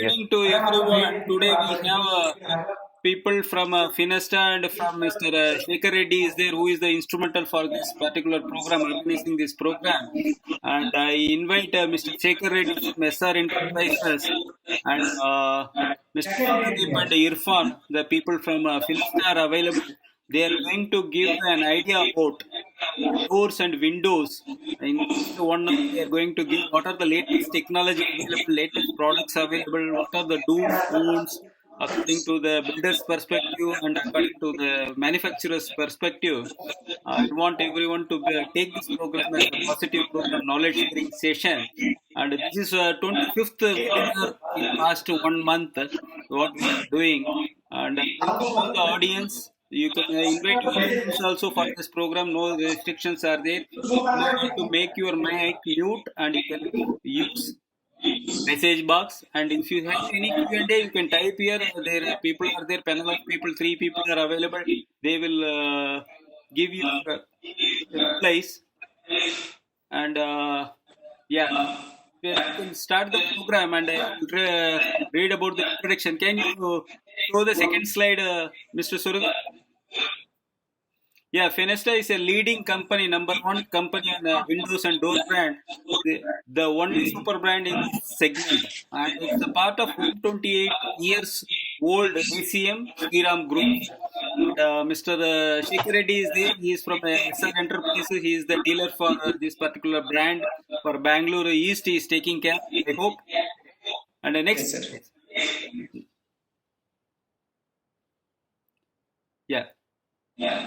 evening to everyone. Today we have people from Finesta and from Mr. Shekhar Reddy is there, who is the instrumental for this particular program, organizing this program. And I invite Mr. Shekhar Reddy from SR Enterprises and Mr. Shubhadeep and Irfan, the people from Finesta are available. They are going to give an idea about doors and windows. In next 1 hour, they are going to give what are the latest technology available, latest products available, what are the do's, don'ts, according to the builder's perspective and according to the manufacturer's perspective. I want everyone to take this program as a positive program, knowledge sharing session. And this is 25th webinar in past 1 month, what we are doing. And I welcome all the audience. You can invite your friends also for this program. No restrictions are there. You need to make your mic mute and you can use message box. And if you have any Q&A, you can type here. There are people are there, panel of people, 3 people are available. They will give you replies. And yeah, you can start the program and read about the introduction. Can you show the second slide, Mr. Suraj? Yeah, Fenesta is a leading company, #1 company on windows and door brand, the only super brand in this segment. And it's a part of 128 years old ACM Sriram Group. Mr. Shekhar Reddy is there. He is from SR Enterprises. He is the dealer for this particular brand for Bangalore East. He is taking care, I hope. And the next. Yes, sir. Yeah.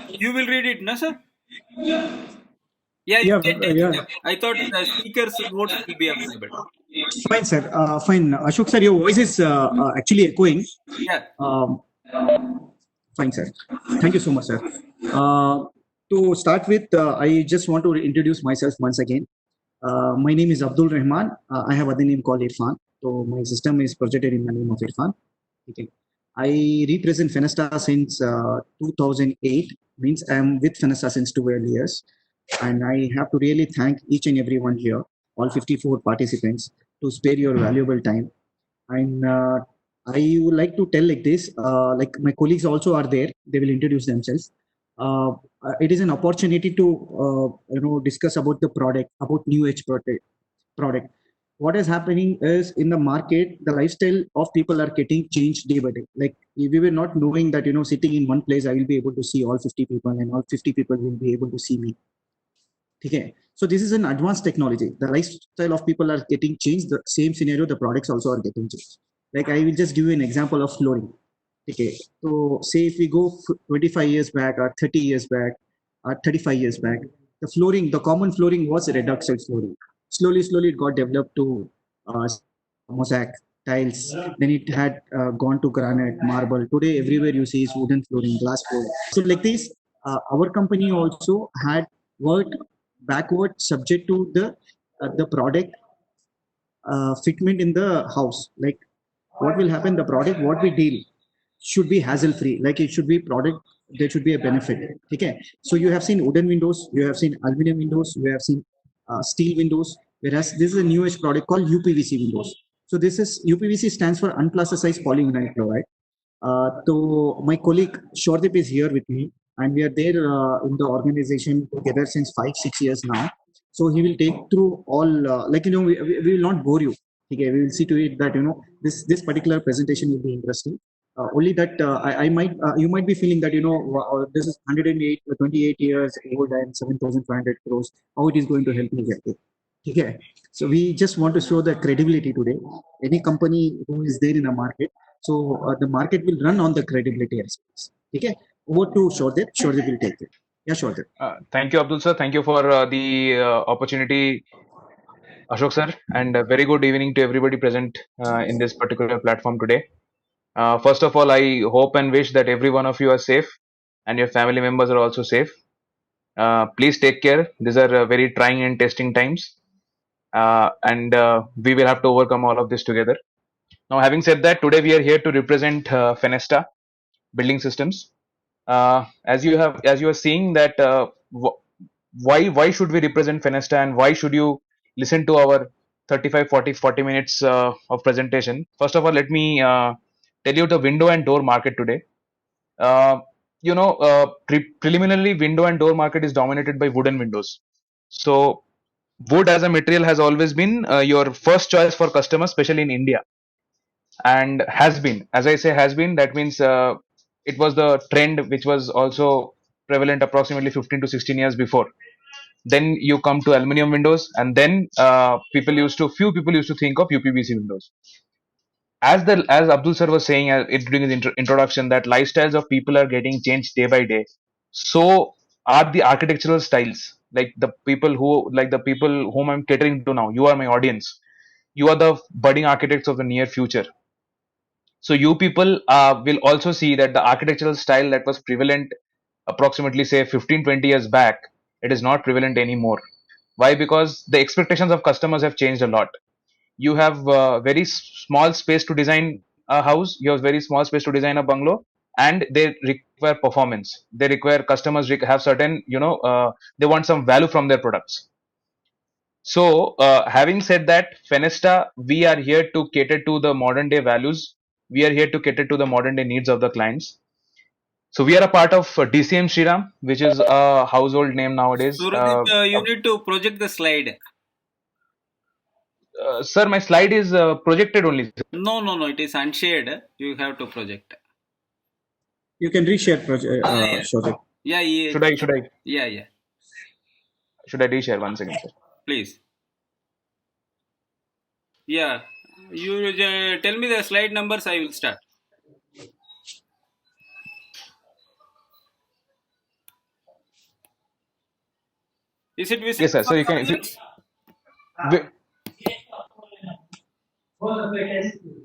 You will read it, no, sir? Yeah, you can take it up. I thought the speaker's notes will be available. Fine, sir. Fine. Ashok, sir, your voice is actually echoing. Yeah. Fine, sir. Thank you so much, sir. To start with, I just want to introduce myself once again. My name is Abdul Rahman. I have other name called Irfan. So my system is projected in the name of Irfan. Okay. I represent Fenesta since 2008. Means I am with Fenesta since 12 years. And I have to really thank each and everyone here, all 54 participants, to spare your valuable time. And I would like to tell like this, like my colleagues also are there. They will introduce themselves. It is an opportunity to discuss about the product, about new age product. What is happening is in the market, the lifestyle of people are getting changed day by day. Like we were not knowing that sitting in one place, I will be able to see all 50 people, and all 50 people will be able to see me. Okay. So this is an advanced technology. The lifestyle of people are getting changed. The same scenario, the products also are getting changed. Like I will just give you an example of flooring. Okay. So say if we go 25 years back or 30 years back or 35 years back, the common flooring was a red oxide flooring. Slowly it got developed to mosaic tiles. Then it had gone to granite, marble. Today, everywhere you see is wooden flooring, glass flooring. So like this, our company also had worked backward subject to the product fitment in the house. Like what will happen, the product, what we deal should be hassle free. Like it should be product, there should be a benefit. Okay. So you have seen wooden windows, you have seen aluminum windows, you have seen steel windows, whereas this is a new age product called UPVC windows. So this is UPVC stands for unplasticized polyvinyl chloride. So my colleague Shordip is here with me, and we are there in the organization together since 5-6 years now. So he will take through all we will not bore you. Okay, we will see to it that this particular presentation will be interesting. Only that you might be feeling that this is 28 years old and 7,500 crores. How it is going to help me get it? Okay, so we just want to show the credibility today. Any company who is there in the market, so the market will run on the credibility aspects. Okay, over to Shordip. Shordip will take it. Yeah, Shordip. Thank you, Abdul sir. Thank you for the opportunity, Ashok sir, and a very good evening to everybody present in this particular platform today. First of all, I hope and wish that every one of you are safe and your family members are also safe. Please take care. These are very trying and testing times, and we will have to overcome all of this together. Now, having said that, today we are here to represent Fenesta Building Systems. As you are seeing that why should we represent Fenesta, and why should you listen to our 35, 40 minutes of presentation. First of all, let me tell you the window and door market today. Uh, Preliminarily, window and door market is dominated by wooden windows. So, wood as a material has always been your first choice for customers, especially in India, and has been. As I say, has been. That means it was the trend which was also prevalent approximately 15 to 16 years before. Then you come to aluminum windows, and then few people used to think of UPVC windows. As Abdul sir was saying during his introduction, that lifestyles of people are getting changed day by day. So are the architectural styles. Like the people whom I'm catering to now. You are my audience. You are the budding architects of the near future. So you people will also see that the architectural style that was prevalent approximately say 15, 20 years back, it is not prevalent anymore. Why? Because the expectations of customers have changed a lot. You have very small space to design a house. You have very small space to design a bungalow, and they require performance. They require customers have certain, they want some value from their products. So, having said that, Fenesta, we are here to cater to the modern day values. We are here to cater to the modern day needs of the clients. So, we are a part of DCM Shriram, which is a household name nowadays. Suradip, you need to project the slide. Sir, my slide is projected only. No, it is unshared. You have to project. You can reshare Yeah. Shobhit. Yeah. Should I Yeah. reshare one second, sir? Please. Yeah. You tell me the slide numbers. I will start. Is it visible? Yes, sir. So you can. wi-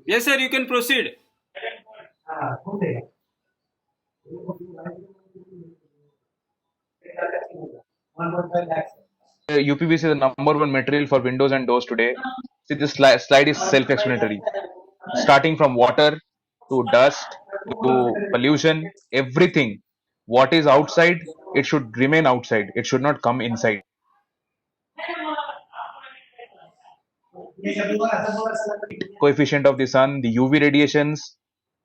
Yes, sir. You can proceed. UPVC is the number one material for windows and doors today. See, this slide is self-explanatory. Starting from water to dust to pollution, everything. What is outside, it should remain outside. It should not come inside. Coefficient of the sun, the UV radiations,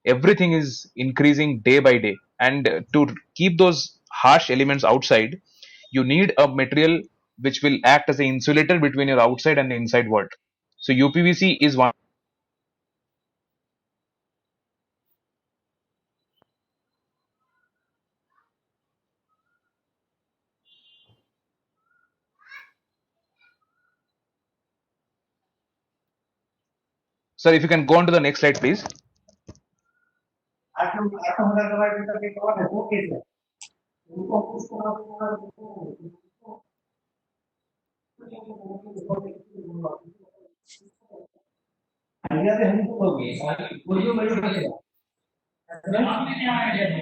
everything is increasing day by day. And to keep those harsh elements outside, you need a material which will act as an insulator between your outside and the inside world. So UPVC is one. Sir, if you can go on to the next slide, please.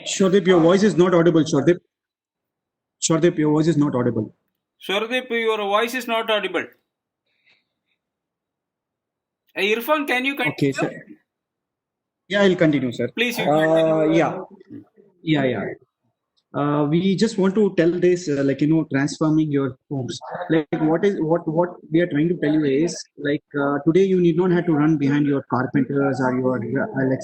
Shobhit, your voice is not audible. Shobhit, your voice is not audible. Suradip, your voice is not audible. Irfan, can you continue? Okay, sir. Yeah, I'll continue, sir. Please, you continue. Yeah. We just want to tell this, transforming your homes. Like, what we are trying to tell you is, today you need not have to run behind your carpenters or your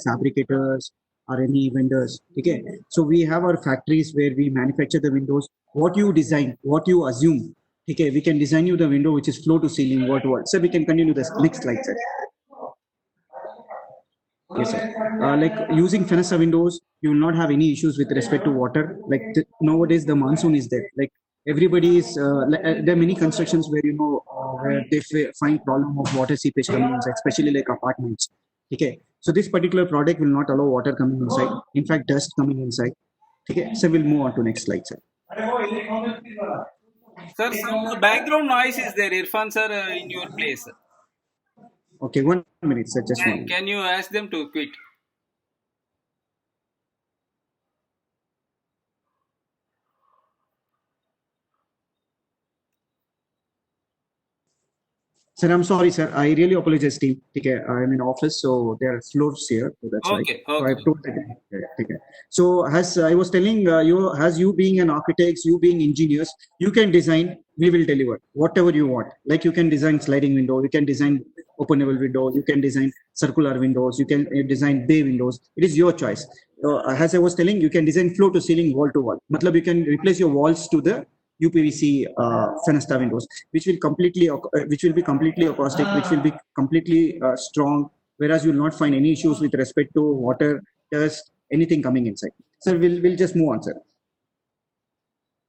fabricators or any vendors. Okay, so we have our factories where we manufacture the windows. What you design, what you assume. Okay, we can design you the window which is floor to ceiling, wall to wall. So we can continue this next slide, sir. Yes, sir. Like using Fenesta windows, you will not have any issues with respect to water. Like nowadays, the monsoon is there. Like everybody is, there are many constructions where where they find problem of water seepage coming inside, especially like apartments. Okay, so this particular product will not allow water coming inside. In fact, dust coming inside. Okay, so we'll move on to next slide, sir. Sir, some background noise is there. Irfan, sir, in your place. Okay, 1 minute, sir. Just 1 minute. Can you ask them to quit? Sir, I'm sorry, sir. I really apologize, team. Okay, I'm in office, so there are floors here. So that's why. Okay. So I've told them. Okay. So as I was telling you, as you being an architect, you being engineers, you can design. We will deliver whatever you want. Like you can design sliding window, you can design openable window. You can design circular windows. You can design bay windows. It is your choice. As I was telling, you can design floor to ceiling, wall to wall. Matlab, you can replace your walls to the UPVC Fenesta windows, which will be completely acoustic, which will be completely strong. Whereas you will not find any issues with respect to water, dust, anything coming inside. So we'll just move on, sir,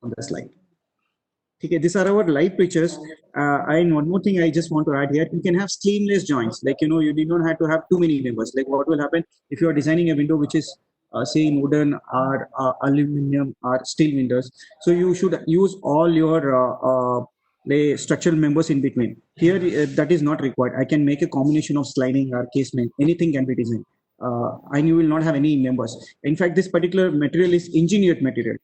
on the slide. Okay, these are our live pictures. And one more thing I just want to add here, you can have seamless joints. Like, you know, you do not have to have too many windows. Like what will happen if you are designing a window which is say in wooden or aluminum or steel windows. So you should use all your structural members in between. Here, that is not required. I can make a combination of sliding or casement. Anything can be designed. And you will not have any members. In fact, this particular material is engineered material.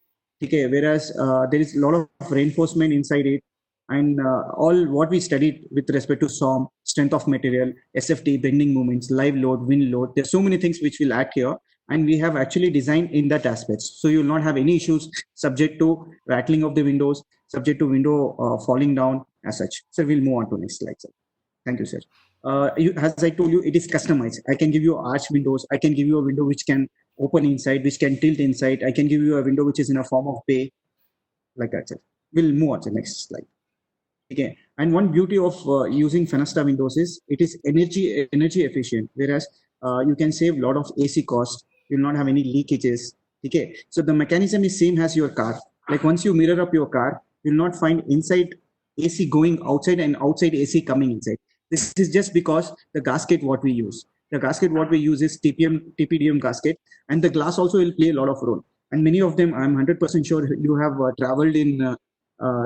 Okay, whereas there is a lot of reinforcement inside it, and all what we studied with respect to SOM, strength of material, SFT, bending moments, live load, wind load. There's so many things which will act here, and we have actually designed in that aspects. So you will not have any issues subject to rattling of the windows, subject to window falling down as such. So we'll move on to next slide, sir. Thank you, sir. As I told you, it is customized. I can give you arch windows. I can give you a window which can open inside, which can tilt inside. I can give you a window which is in a form of bay, like that, sir. We'll move on to the next slide. Okay. And one beauty of using Fenesta windows is it is energy efficient, whereas you can save a lot of AC cost. You will not have any leakages. Okay. So the mechanism is same as your car. Like once you mirror up your car, you will not find inside AC going outside and outside AC coming inside. This is just because the gasket what we use. The gasket what we use is TPDM gasket, and the glass also will play a lot of role. And many of them, I'm 100% sure you have traveled in,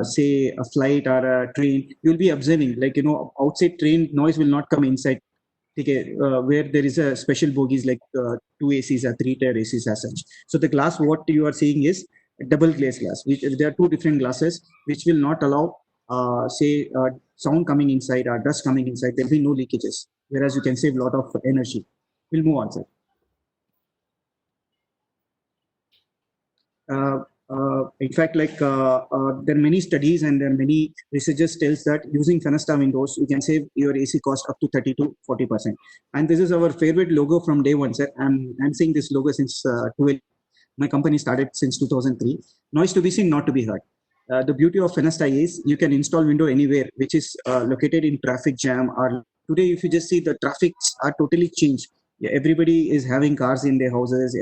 say, a flight or a train. You'll be observing, like, you know, outside train noise will not come inside. Okay, where there is a special bogies like 2 ACs or 3-tier ACs as such. So the glass what you are seeing is double glazed glass. There are 2 different glasses which will not allow say sound coming inside or dust coming inside. There'll be no leakages, whereas you can save a lot of energy. We'll move on, sir. In fact, like there are many studies and there are many researchers tells that using Fenesta windows, you can save your AC cost up to 30 to 40%. And this is our favorite logo from day one, sir. I'm seeing this logo since 12. My company started since 2003. Noise to be seen, not to be heard. The beauty of Fenesta is you can install window anywhere, which is located in traffic jam. Or today, if you just see, the traffics are totally changed. Yeah, everybody is having cars in their houses.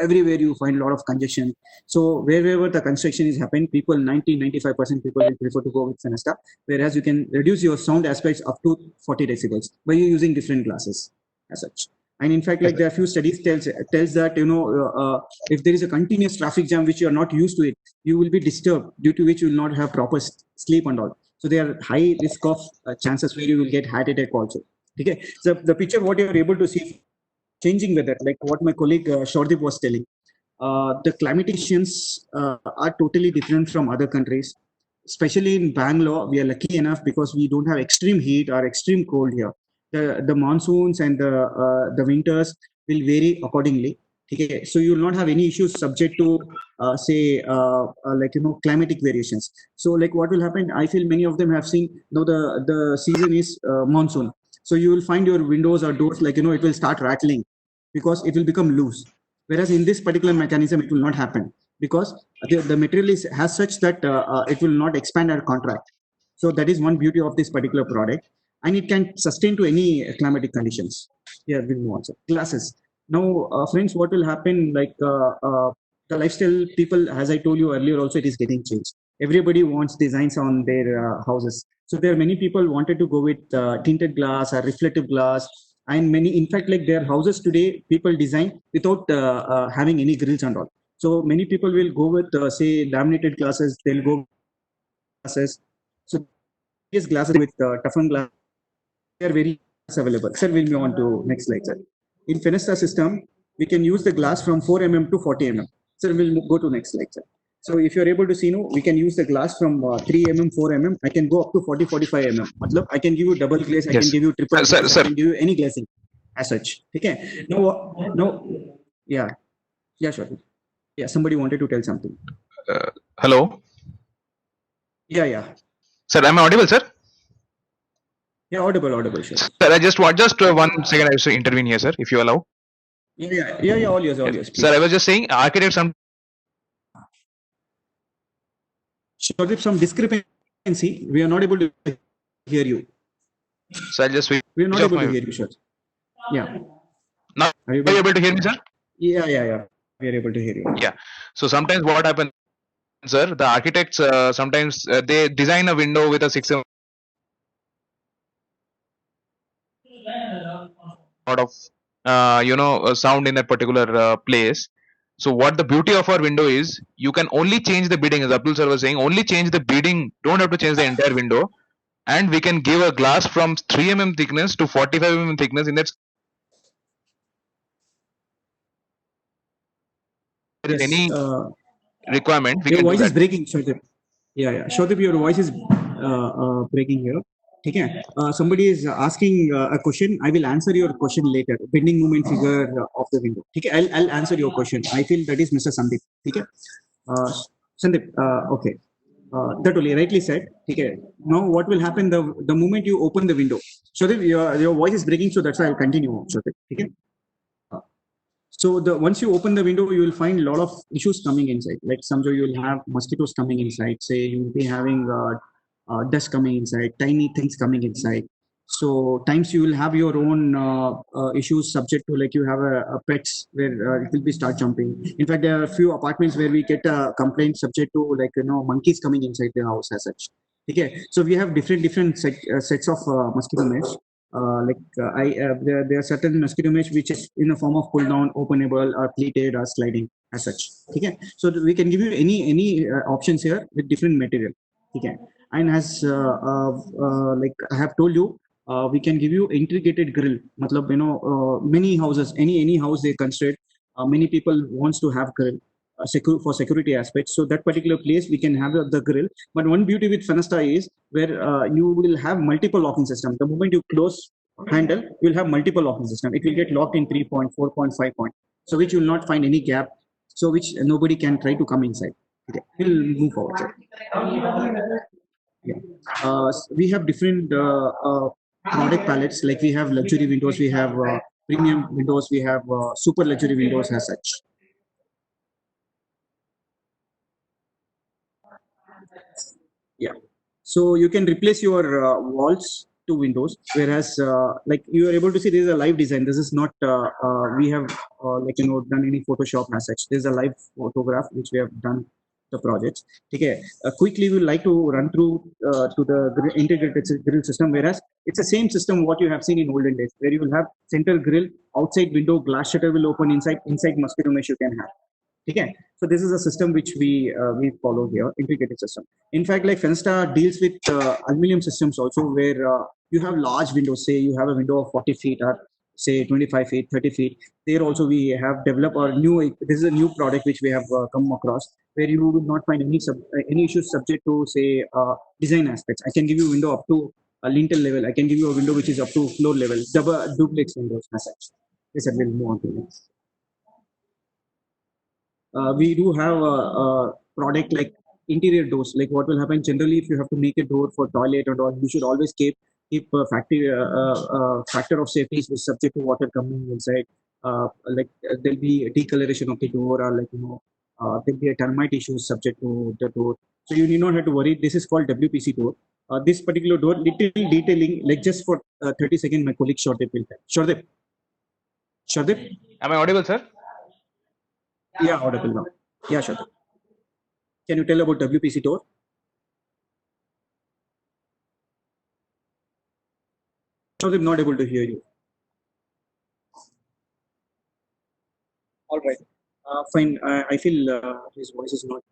Everywhere you find a lot of congestion. So wherever the construction is happening, people 90-95% people will prefer to go with Fenesta. Whereas you can reduce your sound aspects up to 40 decibels by using different glasses as such. And in fact, like there are few studies tells that, you know, if there is a continuous traffic jam which you are not used to it, you will be disturbed, due to which you will not have proper sleep and all. So there are high risk of chances where you will get heart attack also. Okay, so the picture what you are able to see, changing weather, like what my colleague Shordip was telling, the climatic conditions are totally different from other countries. Especially in Bangalore, we are lucky enough because we don't have extreme heat or extreme cold here. The monsoons and the winters will vary accordingly. Okay, so you will not have any issues subject to say like, you know, climatic variations. So like what will happen, I feel many of them have seen, now the season is monsoon, so you will find your windows or doors, like, you know, it will start rattling because it will become loose. Whereas in this particular mechanism it will not happen because the material has such that it will not expand or contract. So that is one beauty of this particular product, and it can sustain to any climatic conditions. Yeah, we'll move on, sir. Glasses. Now, friends, what will happen, like the lifestyle people, as I told you earlier also, it is getting changed. Everybody wants designs on their houses. So there are many people wanted to go with tinted glass or reflective glass, and many, in fact, like their houses today, people design without having any grills and all. So many people will go with say laminated glasses. They'll go glasses. So these glasses with toughened glass, they are very available. Sir, we'll move on to next slide, sir. In Fenesta system, we can use the glass from 4 mm to 40 mm. Sir, we'll go to next slide, sir. So if you're able to see, we can use the glass from 3 mm, 4 mm. I can go up to 40-45 mm. Matlab, I can give you double glaze. I can give you triple glaze. I can give you any glazing as such. Okay. No. Yeah. Yeah, sure. Yeah, somebody wanted to tell something. Hello. Yeah. Sir, am I audible, sir? Yeah, audible, sure. Sir, I just want just 1 second. I have to intervene here, sir, if you allow. Yeah, all yours, Yes. please. Sir, I was just saying, architects some. Sure, with some discrepancy, we are not able to hear you. So I'll just switch We are not off able to my. hear you, sure. Yeah. Now, Are you are you able? able to hear me, sir? Yeah. We are able to hear you. Yeah. So sometimes what happens, sir, the architects sometimes they design a window with a 6 lot of sound in that particular place. So what the beauty of our window is, you can only change the beading, as Abdul sir was saying, only change the beading. Don't have to change the entire window, and we can give a glass from 3 thickness to 45 thickness. In that, there is Yes. any requirement, we Your can do voice is that. breaking, Shraddip. Yeah. Shraddip, your voice is breaking here. Okay. Somebody is asking a question. I will answer your question later. Bending moment figure of the window. Okay. I'll answer your question. I feel that is Mr. Sandeep. Okay. Uh, Sandeep. Okay. That only rightly said. Okay. Now what will happen the moment you open the window? Shraddip, your voice is breaking, so that's why I'll continue. Shraddip. Okay. So the once you open the window, you will find a lot of issues coming inside. Like somehow you will have mosquitoes coming inside. Say you will be having dust coming inside, tiny things coming inside. So times you will have your own issues subject to, like you have a pets where it will be start jumping. In fact, there are a few apartments where we get a complaint subject to, like, monkeys coming inside the house as such. Okay, so we have different sets of mosquito nets. There are certain mosquito mesh which is in the form of pull down, openable, or pleated, or sliding as such. Okay, so we can give you any options here with different material. Okay, and as like I have told you, we can give you integrated grill. Matlab, many houses, any house they construct, many people wants to have grill. For security aspects, so that particular place we can have the grill. But one beauty with Fenesta is where you will have multiple locking system. The moment you close handle, you will have multiple locking system. It will get locked in 3 point, 4.5 point, so which you will not find any gap, so which nobody can try to come inside. Okay, we'll move forward. Sir. Yeah. We have different product palettes. Like we have luxury windows, we have premium windows, we have super luxury windows as such. Yeah. So you can replace your walls to windows, whereas like you are able to see this is a live design. This is not we have done any Photoshop as such. This is a live photograph which we have done the projects. Okay. Quickly, we would like to run through to the integrated grill system, whereas it's the same system what you have seen in olden days, where you will have center grill, outside window, glass shutter will open inside mosquito mesh you can have. Okay, so this is a system which we follow here, integrated system. In fact, like Fenesta deals with aluminum systems also, where you have large windows. Say you have a window of 40 feet or say 25 feet, 30 feet. There also we have developed our new. This is a new product which we have come across, where you will not find any issues subject to say design aspects. I can give you a window up to a lintel level. I can give you a window which is up to floor level, double duplex windows as such. Yes, I will move on to next. We do have a product like interior doors. Like what will happen generally, if you have to make a door for toilet or door, you should always keep a factor of safety is subject to water coming inside. There'll be a decoloration of the door, or there'll be a termite issue subject to the door. So you need not have to worry. This is called WPC door. This particular door, little detailing, like just for 30 seconds, my colleague Shordip will tell. Shordip? Am I audible, sir? Yeah, audible now. Yeah, Shordip. Can you tell about WPC door? I'm not able to hear you. All right. Fine. I feel his voice is not.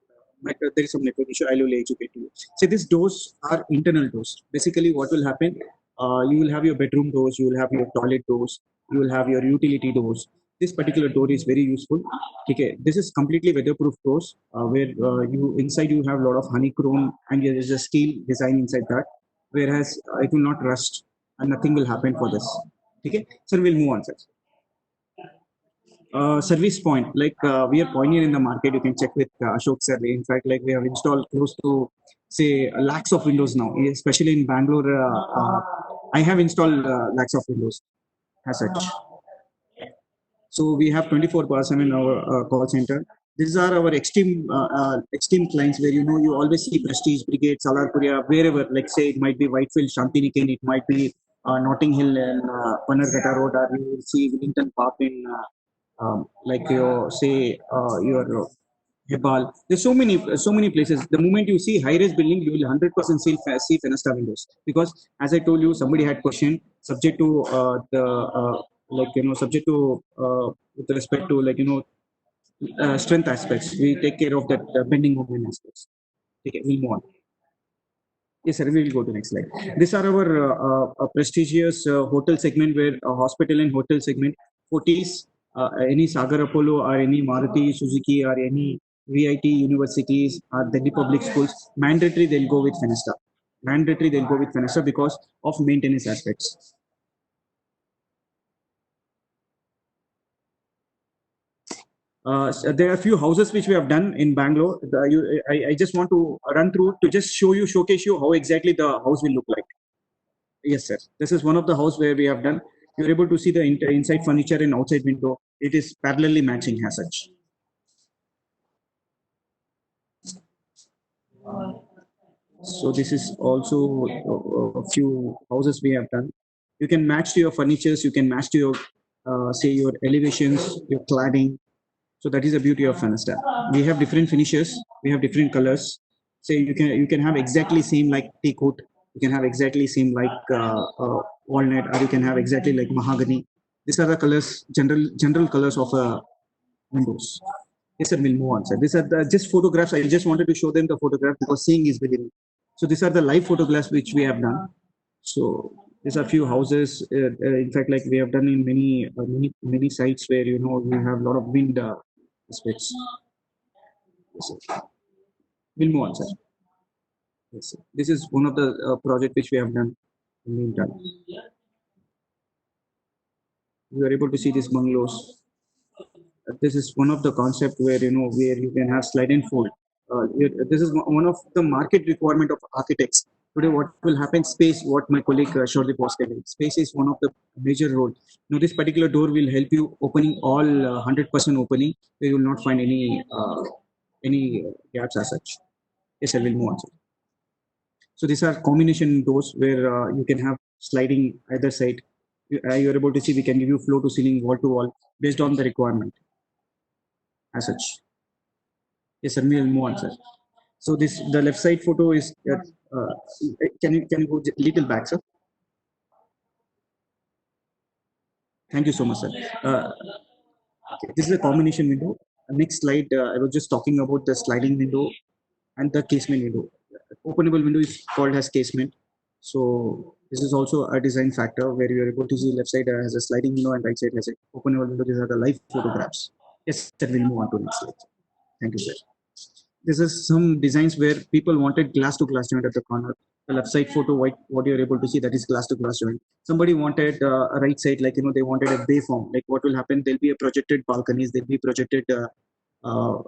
There is some network issue. I will educate you. So these doors are internal doors. Basically, what will happen? You will have your bedroom doors. You will have your toilet doors. You will have your utility doors. This particular door is very useful. Okay, this is completely weatherproof doors, where you inside you have a lot of honeycomb and there is a steel design inside that, whereas it will not rust and nothing will happen for this. Okay, so we'll move on, sir. Service point, like we are pioneer in the market. You can check with Ashok sir. In fact, like we have installed close to say lakhs of windows now, especially in Bangalore. I have installed lakhs of windows as such. So we have 24/7 in our call center. These are our extreme clients where you always see Prestige, Brigade, Salarpuria, wherever. Like say it might be Whitefield, Shantiniketan, it might be Notting Hill and Panerghatta Road, or you will see Wellington Park in like your say your Hebal. There's so many places. The moment you see high-rise building, you will 100% see Fenesta windows, because as I told you, somebody had questioned subject to the subject to with respect to strength aspects. We take care of that bending moment aspects. Okay, we'll move on. Yes, sir. We will go to next slide. These are our prestigious hotel segment, where hospital and hotel segment, Fortis, any Sagar Apollo or any Maruti Suzuki or any VIT universities or Delhi public schools, mandatory they'll go with Fenesta. Mandatory they'll go with Fenesta because of maintenance aspects. So there are a few houses which we have done in Bangalore. I just want to run through to just showcase you how exactly the house will look like. Yes, sir. This is one of the house where we have done. You're able to see the inside furniture and outside window. It is parallelly matching as such. So this is also a few houses we have done. You can match to your furnitures. You can match to your say your elevations, your cladding. So that is the beauty of Fenesta. We have different finishes. We have different colors. Say you can have exactly same like teak wood. You can have exactly same like walnut, or you can have exactly like mahogany. These are the colors, general colors of windows. Yes, sir. We'll move on, sir. These are the just photographs. I just wanted to show them the photograph because seeing is believing. So these are the live photographs which we have done. So these are few houses. In fact, like we have done in many sites where we have a lot of wind aspects. Yes, sir. We'll move on, sir. Yes, sir. This is one of the project which we have done in the meantime. You are able to see these bungalows. This is one of the concept where where you can have slide and fold. This is one of the market requirement of architects today. What will happen? Space. What my colleague Shorty posted. Space is one of the major role. This particular door will help you opening all 100% opening. Where you will not find any gaps as such. Yes, I will move on, sir. So these are combination doors where you can have sliding either side. You are able to see we can give you floor to ceiling, wall to wall based on the requirement as such. Yes, sir. We'll move on, sir. So the left side photo is can you go a little back, sir? Thank you so much, sir. Okay, this is a combination window. Next slide, I was just talking about the sliding window and the casement window. Openable window is called as casement. So this is also a design factor where you are able to see left side has a sliding window and right side has an openable window. These are the live photographs. Yes, sir. We'll move on to next slide. Thank you, sir. This is some designs where people wanted glass to glass joint at the corner. The left side photo, what you're able to see, that is glass to glass joint. Somebody wanted a right side, like they wanted a bay form. Like what will happen? There'll be a projected balconies. There'll be projected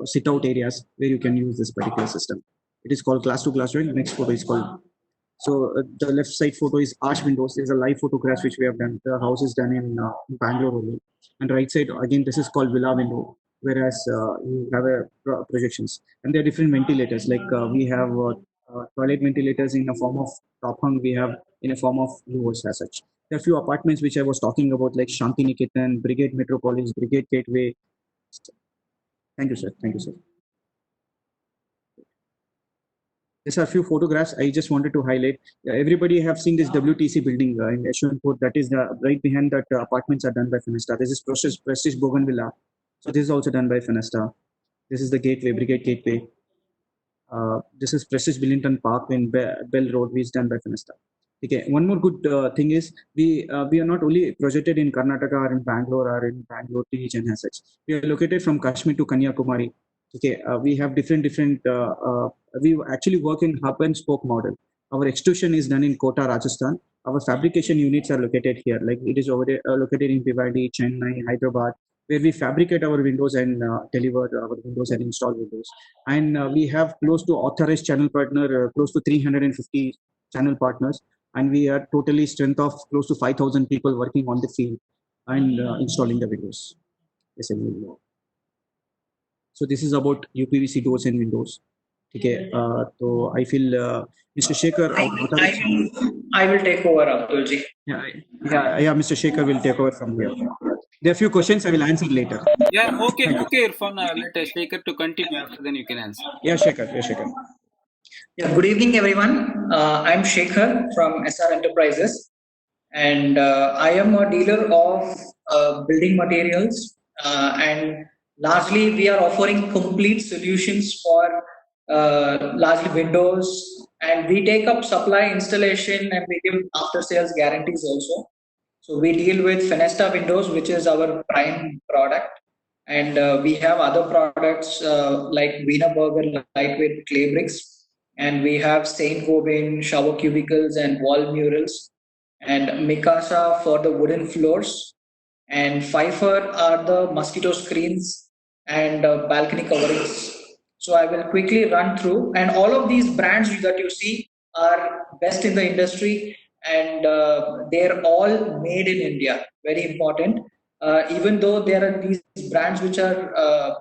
sit out areas where you can use this particular system. It is called glass to glass joint. The next photo is called. So the left side photo is arch windows. There's a live photograph which we have done. The house is done in Bangalore only. And right side again, this is called villa window. Whereas you have a projections, and there are different ventilators. Like we have toilet ventilators in a form of top hung. We have in a form of lowers as such. There are few apartments which I was talking about, like Shantiniketan, Brigade Metropolis, Brigade Gateway. Thank you, sir. Thank you, sir. These are a few photographs I just wanted to highlight. Everybody have seen this WTC building in Yeshwanthpur. That is right behind that apartments are done by Fenesta. This is Prestige Bougainvillea. So this is also done by Fenesta. This is the gateway, Brigade Gateway. This is Prestige Billington Park in Bell Road, which is done by Fenesta. Okay, one more good thing is we are not only projected in Karnataka or in Bangalore or in Bangalore region as such. We are located from Kashmir to Kanyakumari. Okay, we have different. We actually work in hub and spoke model. Our extrusion is done in Kota, Rajasthan. Our fabrication units are located here. Like it is over there, located in Bhiwadi, Chennai, Hyderabad, where we fabricate our windows and deliver our windows and install windows. And we have close to authorized channel partner, close to 350 channel partners and we are totally strength of close to 5,000 people working on the field and installing the windows. assembly law. So this is about UPVC doors and windows. Okay, so I feel Mr. Shekhar. I will take over, Abdulji. Yeah, Mr. Shekhar will take over from here. There are a few questions I will answer later. Yeah, okay, Irfan. Let Shekhar to continue. After then you can answer. Yeah, Shekhar. Yeah, good evening, everyone. I'm Shekhar from SR Enterprises, and I am a dealer of building materials, and largely we are offering complete solutions for largely windows, and we take up supply, installation, and we give after sales guarantees also. So we deal with Fenesta windows, which is our prime product, and we have other products like Wienerberger lightweight clay bricks, and we have Saint Gobain shower cubicles and wall murals, and Mikasa for the wooden floors, and Pfeiffer are the mosquito screens and balcony coverings. So I will quickly run through, and all of these brands that you see are best in the industry, and they're all made in India. Very important. Even though there are these brands which are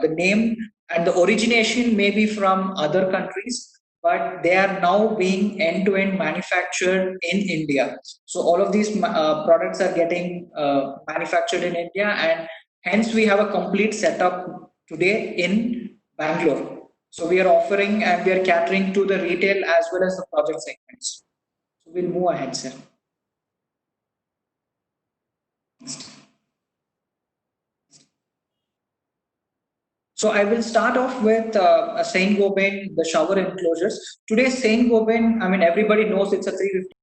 the name and the origination may be from other countries, but they are now being end-to-end manufactured in India. So all of these products are getting manufactured in India, and hence we have a complete setup today in Bangalore. So we are offering and we are catering to the retail as well as the project segments. So we'll move ahead, sir. So I will start off with Saint Gobain, the shower enclosures. Today, Saint Gobain, I mean, everybody knows it's a 350